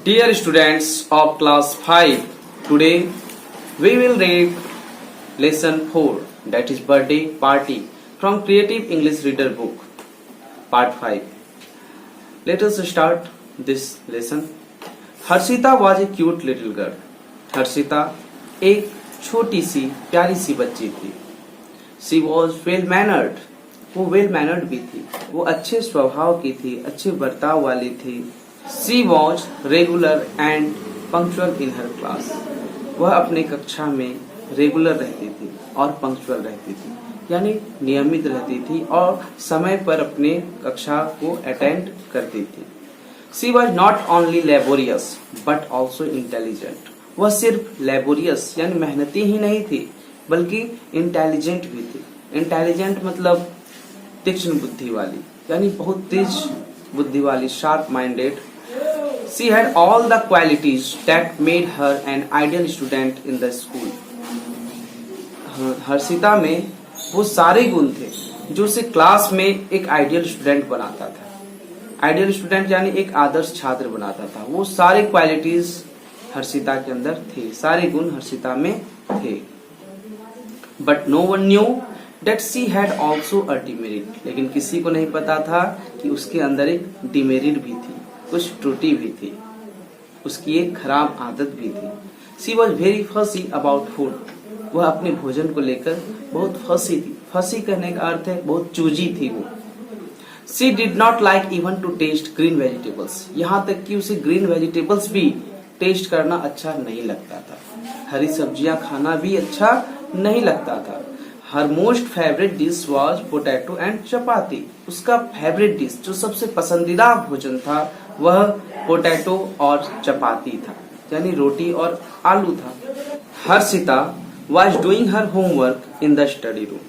Dear students of class 5, today we will read lesson 4, that is birthday party, from Creative English Reader book, part 5. Let us start this lesson. Harshita was a cute little girl. Harshita एक छोटी सी प्यारी सी बच्ची थी. She was well mannered. वो well mannered भी थी, वो अच्छे स्वभाव की थी, अच्छे बर्ताव वाली थी. She was regular and punctual in her class. वह अपने कक्षा में रेगुलर रहती थी और पंक्चुअल रहती थी, यानी नियमित रहती थी और समय पर अपने कक्षा को अटेंड करती थी. She was not only laborious but also intelligent. वह सिर्फ लेबोरियस यानी मेहनती ही नहीं थी बल्कि इंटेलिजेंट भी थी. इंटेलिजेंट मतलब तीक्ष्ण बुद्धि वाली, यानी बहुत तेज बुद्धि वाली, sharp minded. She had all the qualities that made her an ideal student in the school. Harshita में वो सारे गुण थे जो उसे क्लास में एक आइडियल स्टूडेंट बनाता था. आइडियल स्टूडेंट यानी एक आदर्श छात्र बनाता था. वो सारे क्वालिटीज हर्षिता के अंदर थे, सारे गुण हर्षिता में थे. But no one knew that she had also a demerit. लेकिन किसी को नहीं पता था कि उसके अंदर एक डिमेरिट भी थी, कुछ त्रुटि भी थी, उसकी एक खराब आदत भी थी. She was very fussy about food. वह अपने भोजन को लेकर बहुत फंसी थी. फंसी कहने का अर्थ है बहुत चूजी थी वो. She did not like even to taste green vegetables. यहाँ तक कि उसे ग्रीन वेजिटेबल्स भी टेस्ट करना अच्छा नहीं लगता था. हरी सब्जियां खाना भी अच्छा नहीं लगता था. Her most favourite dish was potato and chapati. उसका फेवरेट डिश, जो सबसे पसंदीदा भोजन था, वह पोटैटो और चपाती था, यानी रोटी और आलू था. Harshita was doing her homework in the study room.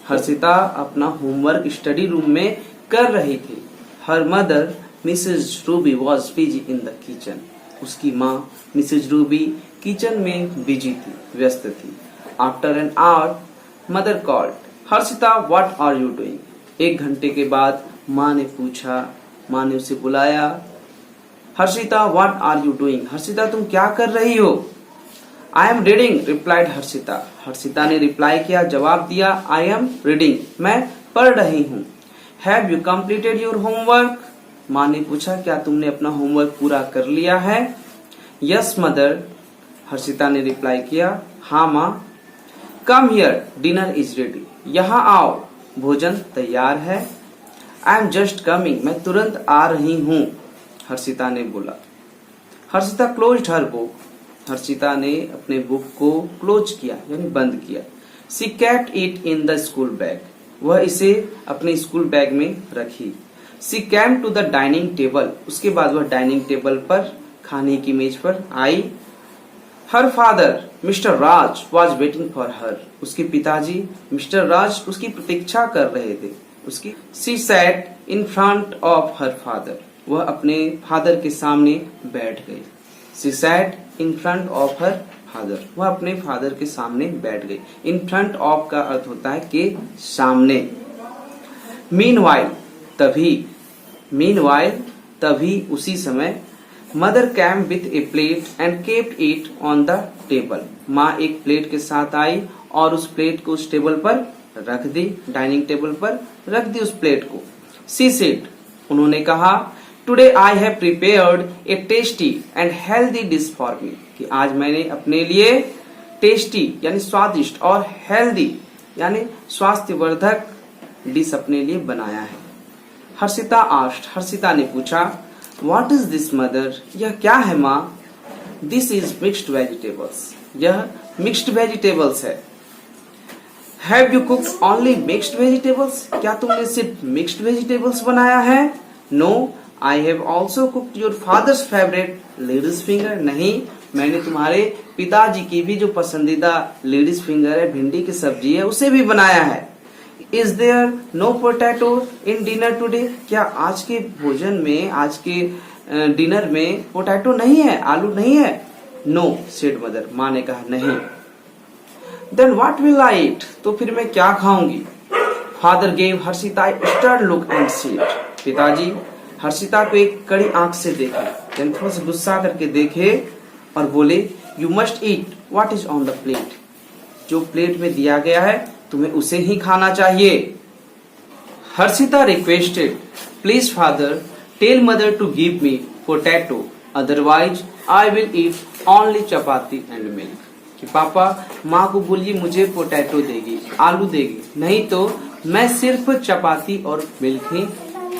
Harshita अपना होमवर्क स्टडी रूम में कर रही थी. Her mother Mrs Ruby was busy in the kitchen. उसकी माँ मिसेज रूबी किचन में बिजी थी, व्यस्त थी. After an hour mother called, Harshita what are you doing. 1 घंटे के बाद माँ ने पूछा, माँ ने उसे बुलाया. Harshita what are you doing. Harshita तुम क्या कर रही हो. I am reading replied Harshita. Harshita ने रिप्लाई किया, जवाब दिया, आई एम रीडिंग, मैं पढ़ रही हूँ. Have you completed your homework. माँ ने पूछा, क्या तुमने अपना होमवर्क पूरा कर लिया है. यस मदर, हर्षिता ने रिप्लाई किया, हाँ माँ. Come here, dinner is ready. यहाँ आओ, भोजन तैयार है. आई एम जस्ट कमिंग, मैं तुरंत आ रही हूँ, हर्षिता ने बोला. Harshita closed her book. Harshita ने अपने बुक को क्लोज किया यानी बंद किया. She kept it in the school bag. वह इसे अपने स्कूल बैग में रखी. She came to the dining table. उसके बाद वह डाइनिंग टेबल पर, खाने की मेज पर आई. Her father mister Raj was waiting for her. उसके पिताजी मिस्टर राज उसकी प्रतीक्षा कर रहे थे. उसकी she sat in front of her father. वह अपने फादर के सामने बैठ गई. She sat in front of her father. वह अपने फादर के सामने बैठ गई. इन फ्रंट ऑफ का अर्थ होता है के सामने. मीनवाइल तभी उसी समय mother came with a plate and kept it on the table. माँ एक प्लेट के साथ आई और उस प्लेट को उस टेबल पर रख दी, डाइनिंग टेबल पर रख दी उस प्लेट को. सी सेड, उन्होंने कहा, today I have prepared A tasty and healthy dish for me. कि आज मैंने अपने लिए टेस्टी यानी स्वादिष्ट और हेल्दी यानी स्वास्थ्यवर्धक डिश अपने लिए बनाया है. हर्षिता आस्क्ड, हर्षिता ने पूछा, What is this mother? यह क्या है माँ. This is mixed vegetables. यह मिक्स्ड वेजिटेबल्स है. Have you cooked only mixed vegetables? क्या तुमने सिर्फ मिक्स्ड वेजिटेबल्स बनाया है. No, I have also cooked your father's favorite lady's finger. नहीं, मैंने तुम्हारे पिताजी की भी जो पसंदीदा लेडीज फिंगर है, भिंडी की सब्जी है, उसे भी बनाया है. Is there no potato in dinner today? क्या आज के भोजन में, आज के डिनर में पोटैटो नहीं है, आलू नहीं है. No, said mother. माँ ने कहा नहीं. Then what will I eat? तो फिर मैं क्या खाऊंगी. Father gave Harshita a stern look and said. पिताजी हर्षिता को एक कड़ी आंख से देखे, यानी थोड़ा सा गुस्सा करके देखे और बोले, you must eat what is on the plate. जो प्लेट में दिया गया है तुम्हें उसे ही खाना चाहिए। Harshita requested, please father tell mother to give me potato, otherwise I will eat only chapati and milk. कि पापा माँ को बोलिए मुझे पोटैटो देगी, आलू देगी, नहीं तो मैं सिर्फ चपाती और मिल्क ही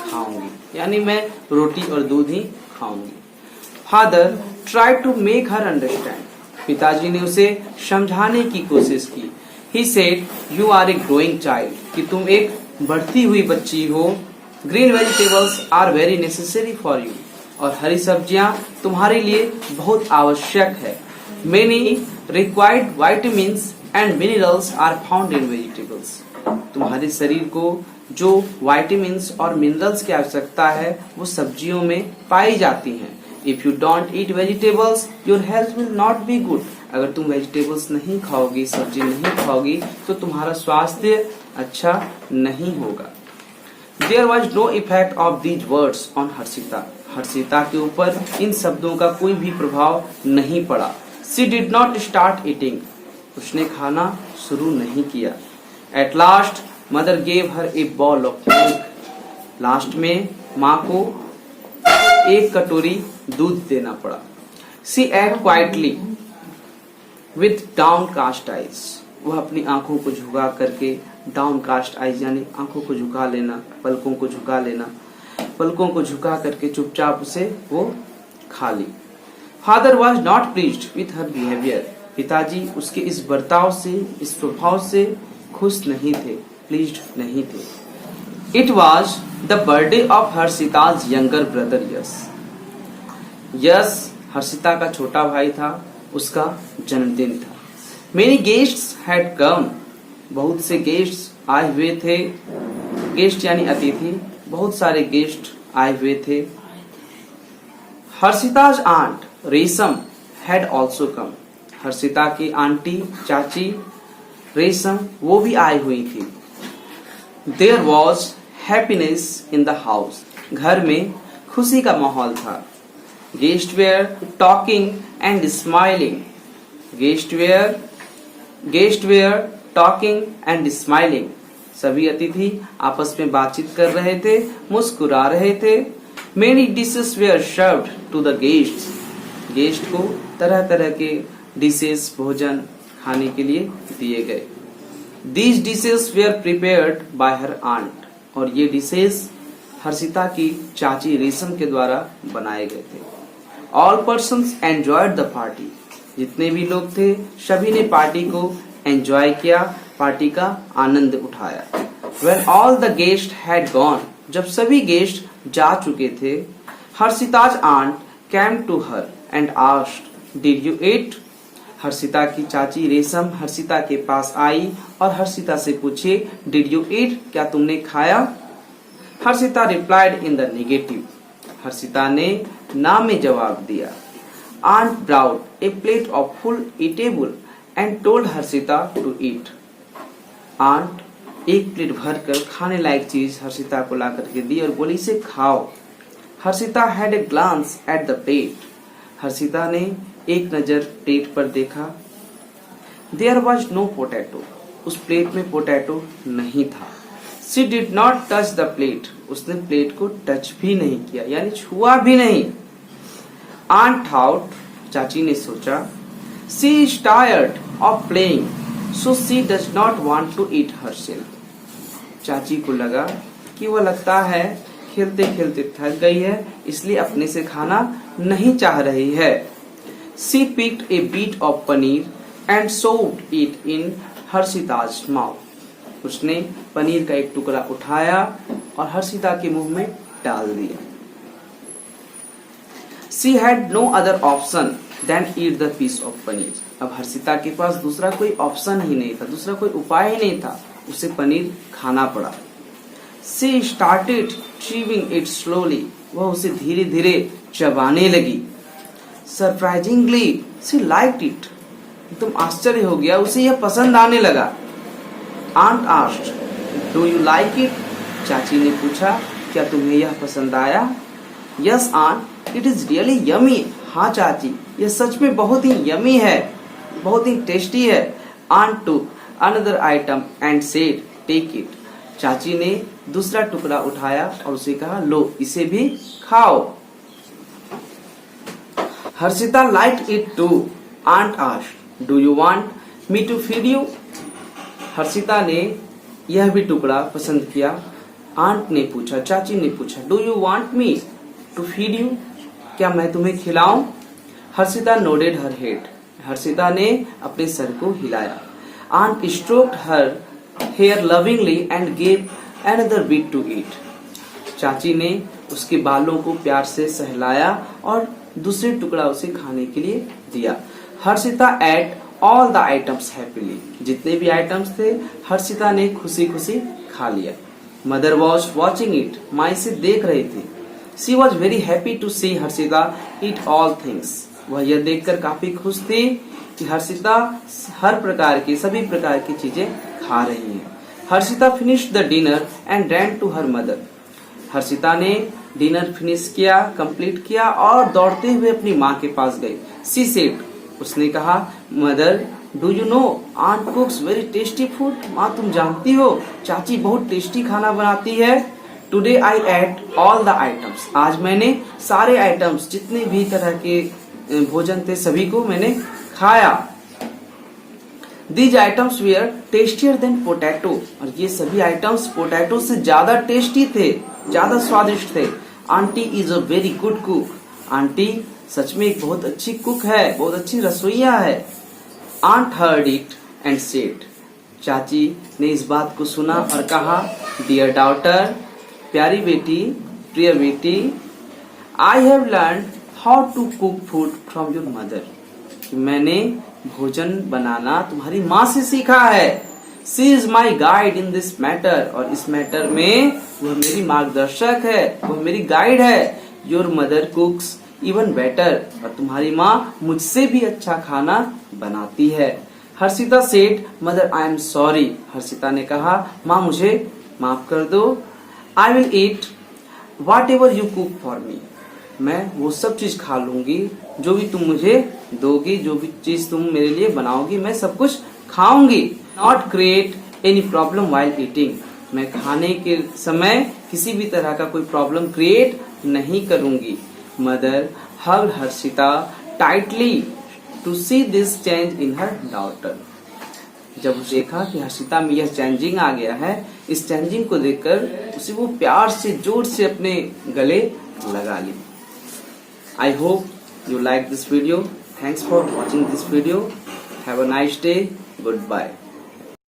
खाऊंगी, यानी मैं रोटी और दूध ही खाऊंगी। Father try to make her understand, पिताजी ने उसे समझाने की कोशिश की। He said, you are a growing child, कि तुम एक बढ़ती हुई बच्ची हो। Green vegetables are very necessary for you, और हरी सब्जियां तुम्हारे लिए बहुत आवश्यक है। Many required vitamins and minerals are found in vegetables, तुम्हारे शरीर को जो वाइटामिन्स और मिनरल्स की आवश्यकता है वो सब्जियों में पाई जाती हैं। If you don't eat vegetables your health will not be good, अगर तुम वेजिटेबल्स नहीं खाओगी, सब्जी नहीं खाओगी, तो तुम्हारा स्वास्थ्य अच्छा नहीं होगा। There was no effect of these words on Harshita, Harshita के ऊपर इन शब्दों का कोई भी प्रभाव नहीं पड़ा। She did not start eating, उसने खाना शुरू नहीं किया। At last mother gave her a bowl of milk, लास्ट में माँ को एक कटोरी दूध देना पड़ा। She ate quietly with downcast eyes, वह अपनी आंखों को झुका करके, डाउन कास्ट आइज यानी आंखों को झुका लेना, पलकों को झुका लेना, पलकों को झुका करके चुपचाप उसे वो खा ली। Father was not pleased with her behaviour, पिताजी उसके इस बर्ताव से, इस प्रभाव से खुश नहीं थे, प्लीज्ड नहीं थे। It was the birthday of Harshita's younger brother Yash, Yash Harshita का छोटा भाई था, उसका जन्मदिन था। मेनी गेस्ट्स हैड कम, बहुत से गेस्ट आए हुए थे, गेस्ट यानी अतिथि, बहुत सारे गेस्ट आए हुए थे। Harshita's aunt Resham had also come, Harshita की आंटी चाची रेशम वो भी आई हुई थी। There was happiness in the house, घर में खुशी का माहौल था। Guest were talking and smiling, guest were talking and smiling, सभी अतिथि आपस में बातचीत कर रहे थे, मुस्कुरा रहे थे। Many dishes were served to the guests, guest को तरह तरह के डिशेस भोजन खाने के लिए दिए गए। These dishes were prepared by her aunt, और ये डिशेस हर्षिता की चाची रेशम के द्वारा बनाए गए थे। All persons enjoyed the party, जितने भी लोग थे सभी ने पार्टी को एंजॉय किया, पार्टी का आनंद उठाया। When all the guests had gone, जब सभी गेस्ट जा चुके थे, Harshita's aunt came to her and asked, Did you eat? Harshita की चाची रेशम हर्षिता के पास आई और हर्षिता से पूछे, Did you eat? क्या तुमने खाया? Harshita replied in the negative, Harshita ने ना में जवाब दिया। Aunt brought a plate of full eatable and told Harshita to eat. Aunt एक प्लेट भरकर खाने लायक चीज हर्षिता को ला करके दी और बोली इसे खाओ। Harshita had a glance at the plate, Harshita ने एक नजर प्लेट पर देखा। There was no potato, उस प्लेट में पोटैटो नहीं था। She did not touch the plate, उसने प्लेट को टच भी नहीं किया, यानी छुआ भी नहीं। Aunt thought, चाची ने सोचा, she is tired of playing, so she does not want to eat herself. चाची को लगा कि वह लगता है खेलते खेलते थक गई है, इसलिए अपने से खाना नहीं चाह रही है। She picked a bit of paneer and shoved it in हर्षिता's mouth. उसने पनीर का एक टुकड़ा उठाया और हर्षिता के मुंह में डाल दिया। She had no other option than eat the piece of paneer. अब हर्षिता के पास दूसरा कोई ऑप्शन ही नहीं था, दूसरा कोई उपाय ही नहीं था, उसे पनीर खाना पड़ा। She started chewing it slowly. वह उसे धीरे धीरे चबाने लगी। Surprisingly, she liked it. एकदम आश्चर्य हो गया, उसे यह पसंद आने लगा। Aunt asked, Do you like it? चाची ने पूछा, क्या तुम्हें यह पसंद आया? Yes aunt, it is really yummy. हाँ चाची, यह सच में बहुत ही यमी है, बहुत ही टेस्टी है। Aunt took another item and said take it. चाची ने दूसरा टुकड़ा उठाया और उसे कहा, लो इसे भी खाओ। Harshita liked it too. Aunt asked, do you want me to feed you? हर्षिता ने यह भी टुकड़ा पसंद किया। आंट ने पूछा, चाची ने पूछा, do you want me to feed you? क्या मैं तुम्हें खिलाऊं? Harshita nodded her head. Harshita ने अपने सर को हिलाया। Aunt stroked her hair lovingly and gave another bit to eat. चाची ने उसके बालों को प्यार से सहलाया और दूसरे टुकड़ा उसे खाने के लिए दिया। Harshita at all the items happily. जितने भी आइटम्स थे हर्षिता ने खुशी खुशी खा लिया। Mother was watching it. माँ इसे देख रही थी। She was very happy to see Harshita eat all things. वह यह देखकर काफी खुश थी कि हर्षिता हर प्रकार की, सभी प्रकार की चीजें खा रही है। Harshita finished the dinner and ran to her mother. Harshita ने डिनर फिनिश किया, कंप्लीट किया और दौड़ते हुए अपनी माँ के पास गई। शी सेड, उसने कहा, mother do you know aunt cooks very tasty food? माँ तुम जानती हो चाची बहुत टेस्टी खाना बनाती है। Today I at all the items. आज मैंने सारे आइटम्स, जितने भी तरह के भोजन थे सभी को मैंने खाया। These items were tastier than potato। और ये सभी आइटम्स पोटैटो से ज्यादा टेस्टी थे, ज्यादा स्वादिष्ट थे। Auntie is a very good cook. Auntie सच में एक बहुत अच्छी कुक है, बहुत अच्छी रसोइया है। Aunt heard it and said. चाची ने इस बात को सुना और कहा, डियर डॉटर, प्यारी बेटी, प्रिय बेटी, I have learn how to cook food from your mother. मैंने भोजन बनाना तुम्हारी माँ से सीखा है। She is my guide in this matter. और इस मैटर में वह मेरी मार्गदर्शक है, वह मेरी गाइड है। Your mother कुक्स even better. और तुम्हारी माँ मुझसे भी अच्छा खाना बनाती है। Harshita said, mother I am sorry. Harshita ने कहा, माँ मुझे माफ कर दो। आई will eat what ever you cook for me. मैं वो सब चीज खा लूंगी जो भी तुम मुझे दोगी, जो भी चीज तुम मेरे लिए बनाओगी, मैं सब कुछ खाऊंगी। Not create any problem while eating. मैं खाने के समय किसी भी तरह का कोई प्रॉब्लम क्रिएट नहीं करूंगी। Mother hugged Harshita tightly to see this change in her daughter. जब देखा कि हर्षिता में यह चेंजिंग आ गया है, इस चेंजिंग को देखकर उसे वो प्यार से जोर से अपने गले लगा ली। I hope you like this video. Thanks for watching this video. Have a nice day. Goodbye.